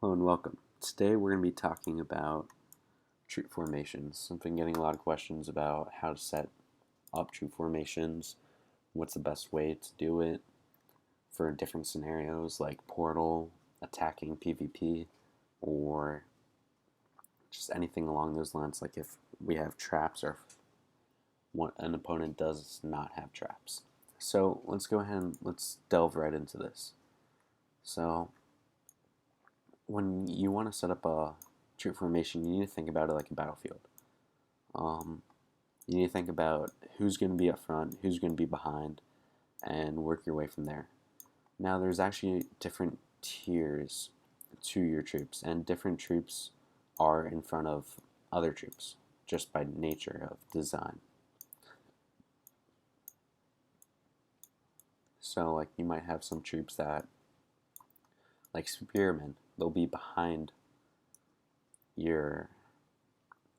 Hello and welcome. Today we're going to be talking about troop formations. I've been getting a lot of questions about how to set up troop formations, what's the best way to do it for different scenarios like portal, attacking PvP, or just anything along those lines, like if we have traps or if an opponent does not have traps. So let's go ahead and let's delve right into this. So when you want to set up a troop formation, you need to think about it like a battlefield. You need to think about who's going to be up front, who's going to be behind, and work your way from there. Now, there's actually different tiers to your troops, and different troops are in front of other troops just by nature of design. So, like, you might have some troops that, like spearmen, they'll be behind your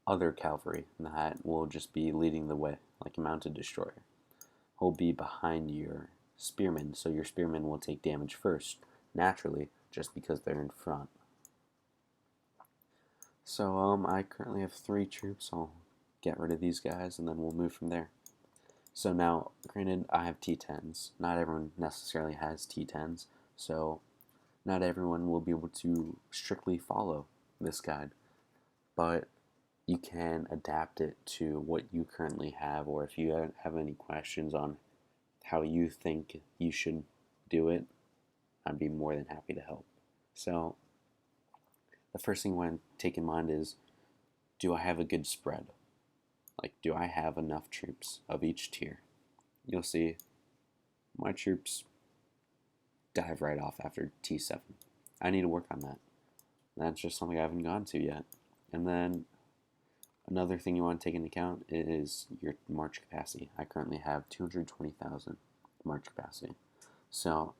other cavalry that will just be leading the way, like a mounted destroyer. He'll be behind your spearmen, so your spearmen will take damage first, naturally, just because they're in front. So I currently have 3 troops. I'll get rid of these guys, and then we'll move from there. So now, granted, I have T10s. Not everyone necessarily has T10s, so not everyone will be able to strictly follow this guide, but you can adapt it to what you currently have, or if you have any questions on how you think you should do it, I'd be more than happy to help. So the first thing you want to take in mind is, do I have a good spread? Like, do I have enough troops of each tier? You'll see my troops dive right off after T7. I need to work on that. That's just something I haven't gone to yet. And then another thing you want to take into account is your march capacity. I currently have 220,000 march capacity. So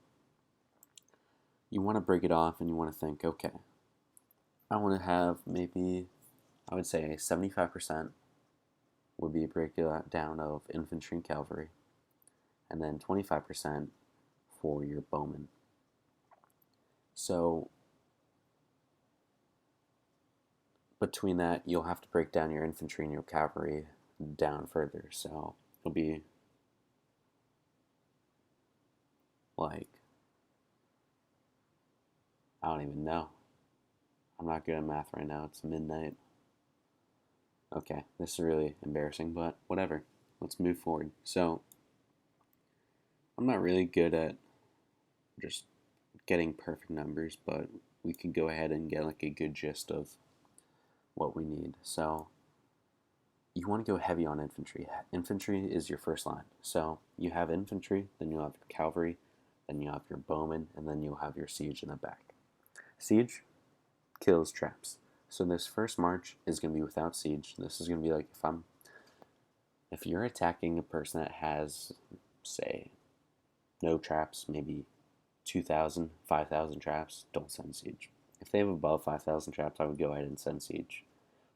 you want to break it off and you want to think, okay, I want to have maybe, I would say 75% would be a breakdown of infantry and cavalry, and then 25% for your bowmen. So between that, you'll have to break down your infantry and your cavalry down further. So it'll be like, I don't even know. I'm not good at math right now. It's midnight. Okay, this is really embarrassing, but whatever. Let's move forward. So I'm not really good at just getting perfect numbers, but we could go ahead and get like a good gist of what we need. So you want to go heavy on infantry. Infantry is your first line. So you have infantry, then you'll have your cavalry, then you have your bowmen, and then you'll have your siege in the back. Siege kills traps. So this first march is going to be without siege. This is going to be like if you're attacking a person that has, say, no traps, maybe 2,000, 5,000 traps, don't send siege. If they have above 5,000 traps, I would go ahead and send siege,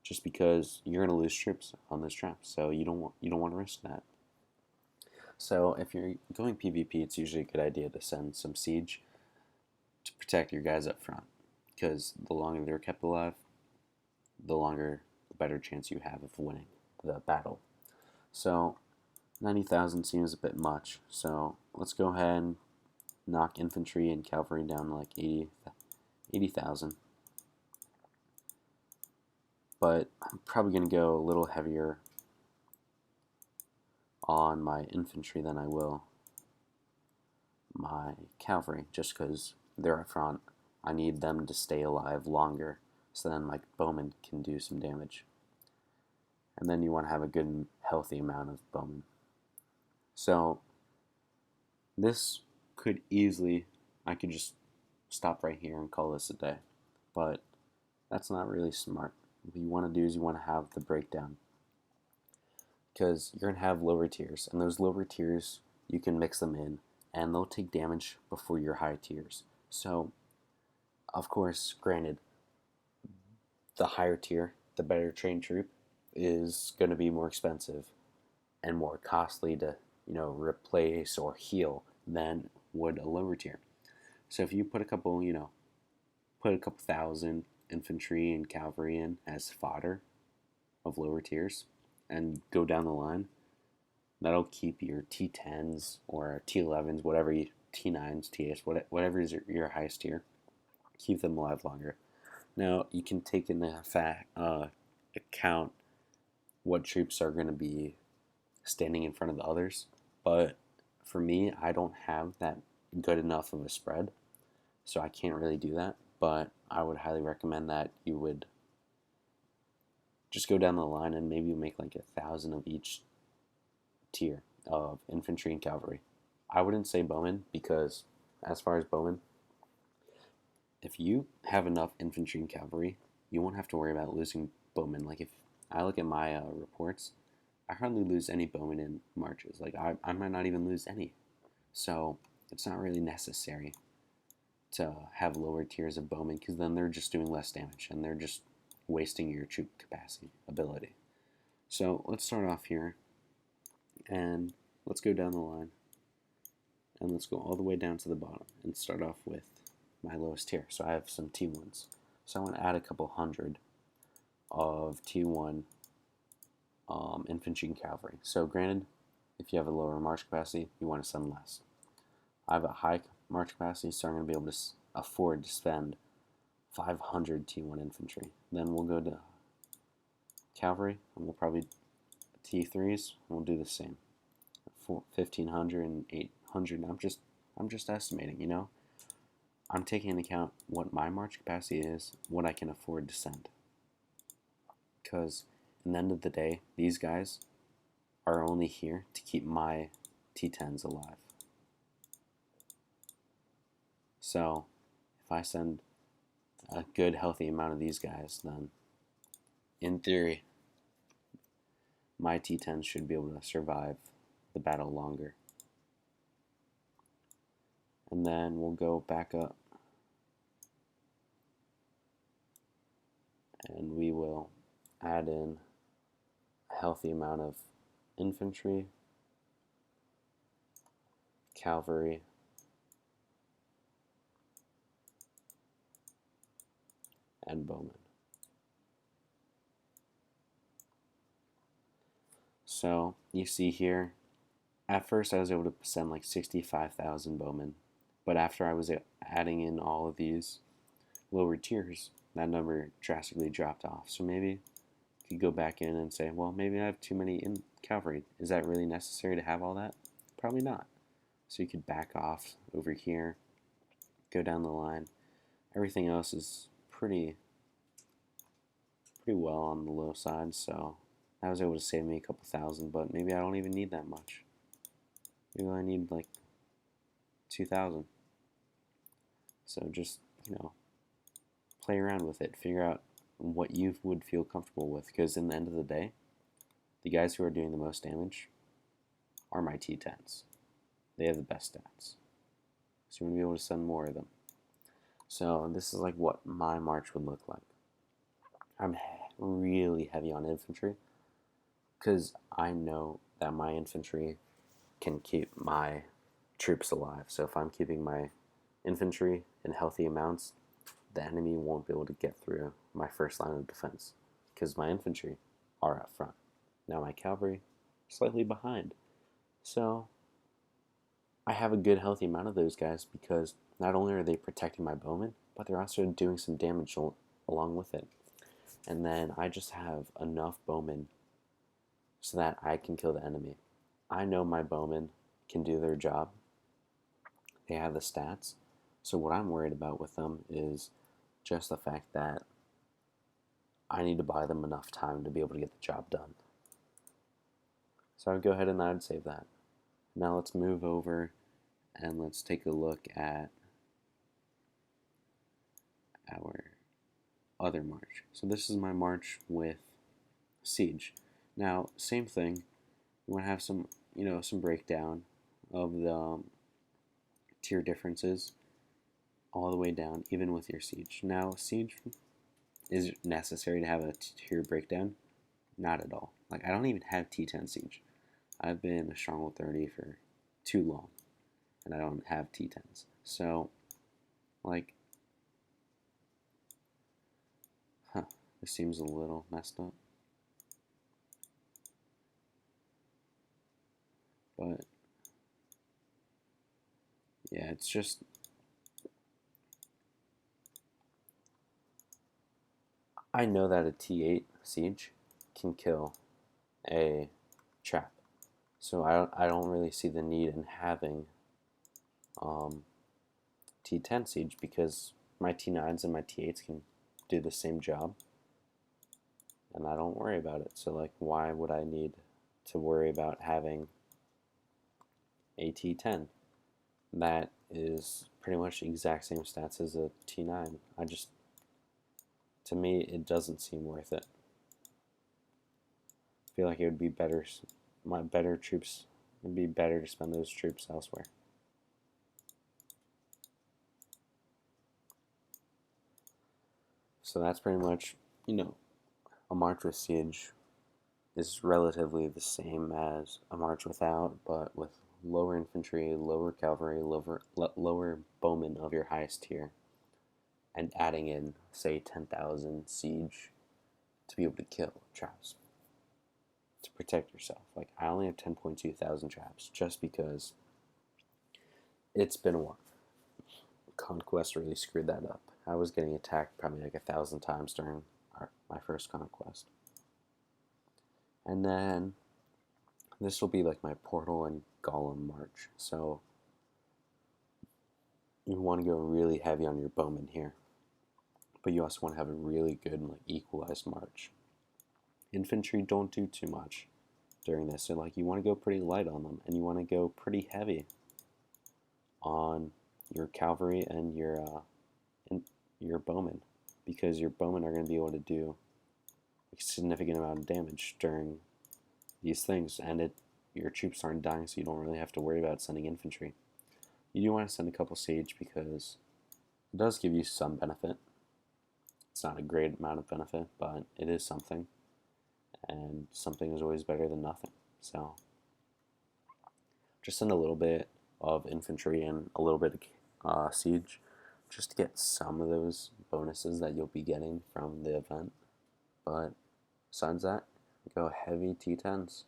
just because you're going to lose troops on those traps. So you don't want to risk that. So if you're going PvP, it's usually a good idea to send some siege to protect your guys up front, because the longer they're kept alive, the better chance you have of winning the battle. So 90,000 seems a bit much, so let's go ahead and knock infantry and cavalry down to like 80,000. But I'm probably going to go a little heavier on my infantry than I will my cavalry, just because they're up front. I need them to stay alive longer, so then my bowmen can do some damage. And then you want to have a good, healthy amount of bowmen. So this could easily, I could just stop right here and call this a day. But that's not really smart. What you want to do is you want to have the breakdown, because you're going to have lower tiers, and those lower tiers, you can mix them in, and they'll take damage before your high tiers. So, of course, granted, the higher tier, the better trained troop, is going to be more expensive and more costly to, replace or heal than would a lower tier. So if you put a couple, put a couple thousand infantry and cavalry in as fodder of lower tiers and go down the line. That'll keep your T10s or T11s, whatever you, T9s, T8s, whatever is your highest tier, keep them alive longer. Now, you can take into account what troops are going to be standing in front of the others, but for me, I don't have that good enough of a spread, so I can't really do that, but I would highly recommend that you would just go down the line and maybe make like 1,000 of each tier of infantry and cavalry. I wouldn't say bowmen because, as far as bowmen, if you have enough infantry and cavalry, you won't have to worry about losing bowmen. Like if I look at my reports, I hardly lose any bowmen in marches. Like I might not even lose any. So it's not really necessary to have lower tiers of bowmen because then they're just doing less damage and they're just wasting your troop capacity ability. So let's start off here and let's go down the line and let's go all the way down to the bottom and start off with my lowest tier. So I have some T1s. So I want to add a couple hundred of T1 infantry and cavalry. So granted, if you have a lower march capacity, you want to send less. I have a high march capacity, so I'm going to be able to afford to spend 500 T1 infantry. Then we'll go to cavalry, and we'll probably T3s, and we'll do the same. 1,500 and 800. I'm just estimating, you know. I'm taking into account what my march capacity is, what I can afford to send. Because in the end of the day, these guys are only here to keep my T10s alive. So if I send a good, healthy amount of these guys, then in theory, my T10s should be able to survive the battle longer. And then we'll go back up and we will add in a healthy amount of infantry, cavalry, and bowmen. So you see here, at first I was able to send like 65,000 bowmen, but after I was adding in all of these lower tiers, that number drastically dropped off. So maybe you could go back in and say, well, maybe I have too many in cavalry. Is that really necessary to have all that? Probably not. So you could back off over here, go down the line. Everything else is pretty well on the low side, so that was able to save me a couple thousand, but maybe I don't even need that much. Maybe I need like 2,000. So just, you know, play around with it. Figure out what you would feel comfortable with, because in the end of the day, the guys who are doing the most damage are my T10s. They have the best stats. So you want to be able to send more of them. So this is like what my march would look like. I'm really heavy on infantry because I know that my infantry can keep my troops alive. So if I'm keeping my infantry in healthy amounts, the enemy won't be able to get through my first line of defense because my infantry are up front. Now my cavalry slightly behind. So I have a good healthy amount of those guys because not only are they protecting my bowmen, but they're also doing some damage along with it. And then I just have enough bowmen so that I can kill the enemy. I know my bowmen can do their job. They have the stats. So what I'm worried about with them is just the fact that I need to buy them enough time to be able to get the job done. So I'd go ahead and I'd save that. Now let's move over and let's take a look at our other march. So this is my march with siege. Now, same thing. You want to have some, some breakdown of the tier differences all the way down, even with your siege. Now, siege is it necessary to have a tier breakdown? Not at all. Like, I don't even have T10 siege. I've been a Stronghold 30 for too long, and I don't have T10s. So, like, This seems a little messed up. But yeah, it's just, I know that a T8 siege can kill a trap. So I don't really see the need in having um, T10 siege, because my T9s and my T8s can do the same job, and I don't worry about it. So like, why would I need to worry about having a T10 that is pretty much the exact same stats as a T9? To me, it doesn't seem worth it. I feel like it would be better, my better troops, it'd be better to spend those troops elsewhere. So that's pretty much, a march with siege is relatively the same as a march without, but with lower infantry, lower cavalry, lower bowmen of your highest tier, and adding in, say, 10,000 siege to be able to kill traps, to protect yourself. Like, I only have 10.2 thousand traps just because it's been a while. Conquest really screwed that up. I was getting attacked probably like 1,000 times during my first conquest. And then this will be like my portal and golem march. So you want to go really heavy on your bowmen here, but you also want to have a really good like equalized march. Infantry don't do too much during this, so like you want to go pretty light on them, and you want to go pretty heavy on your cavalry and your bowmen, because your bowmen are going to be able to do a significant amount of damage during these things, and your troops aren't dying, so you don't really have to worry about sending infantry. You do want to send a couple siege because it does give you some benefit. It's not a great amount of benefit, but it is something, and something is always better than nothing. So just send a little bit of infantry and a little bit of siege, just to get some of those bonuses that you'll be getting from the event. But besides that, go heavy T10s,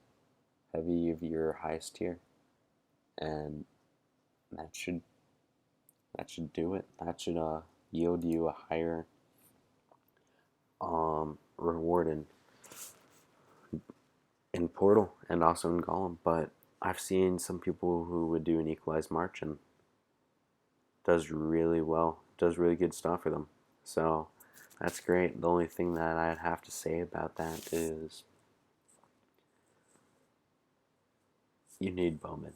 heavy of your highest tier, and that should do it. That should yield you a higher reward in Portal and also in Golem. But I've seen some people who would do an equalized march and does really well, does really good stuff for them. So that's great. The only thing that I'd have to say about that is you need bowmen.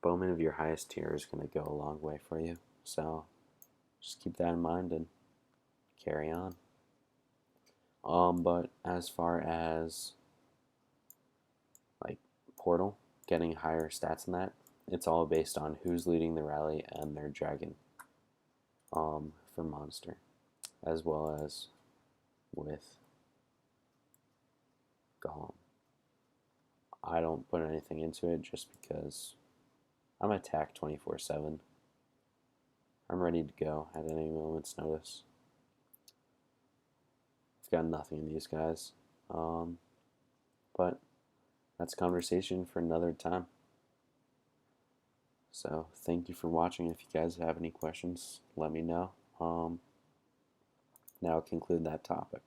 Bowmen of your highest tier is going to go a long way for you. So just keep that in mind and carry on. But as far as like Portal getting higher stats than that, it's all based on who's leading the rally and their dragon for monster, as well as with Golem. I don't put anything into it just because I'm attacked 24/7. I'm ready to go at any moment's notice. I've got nothing in these guys. But that's conversation for another time. So thank you for watching. If you guys have any questions, let me know. Now I'll conclude that topic.